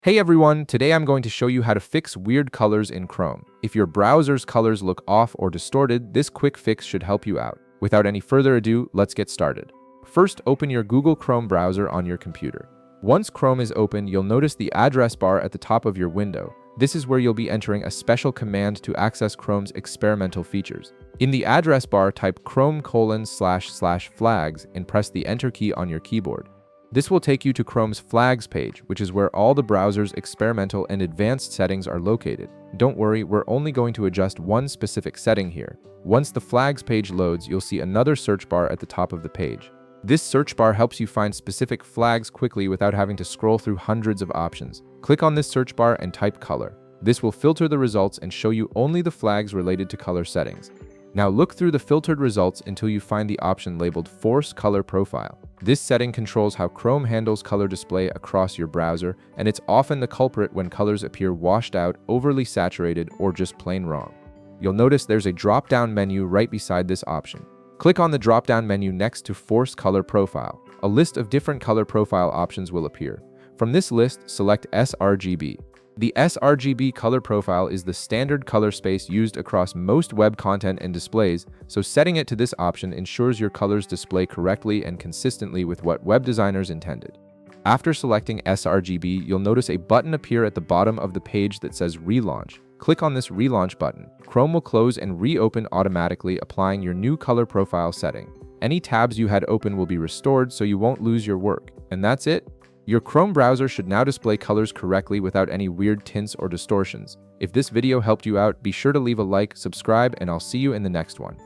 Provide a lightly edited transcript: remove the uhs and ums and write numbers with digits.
Hey everyone, today I'm going to show you how to fix weird colors in Chrome. If your browser's colors look off or distorted, this quick fix should help you out. Without any further ado, let's get started. First, open your Google Chrome browser on your computer. Once Chrome is open, you'll notice the address bar at the top of your window. This is where you'll be entering a special command to access Chrome's experimental features. In the address bar, type chrome://flags and press the Enter key on your keyboard. This will take you to Chrome's Flags page, which is where all the browser's experimental and advanced settings are located. Don't worry, we're only going to adjust one specific setting here. Once the Flags page loads, you'll see another search bar at the top of the page. This search bar helps you find specific flags quickly without having to scroll through hundreds of options. Click on this search bar and type color. This will filter the results and show you only the flags related to color settings. Now look through the filtered results until you find the option labeled Force Color Profile. This setting controls how Chrome handles color display across your browser, and it's often the culprit when colors appear washed out, overly saturated, or just plain wrong. You'll notice there's a drop-down menu right beside this option. Click on the drop-down menu next to Force Color Profile. A list of different color profile options will appear. From this list, select sRGB. The sRGB color profile is the standard color space used across most web content and displays, so setting it to this option ensures your colors display correctly and consistently with what web designers intended. After selecting sRGB, you'll notice a button appear at the bottom of the page that says Relaunch. Click on this Relaunch button. Chrome will close and reopen automatically, applying your new color profile setting. Any tabs you had open will be restored so you won't lose your work. And that's it. Your Chrome browser should now display colors correctly without any weird tints or distortions. If this video helped you out, be sure to leave a like, subscribe, and I'll see you in the next one.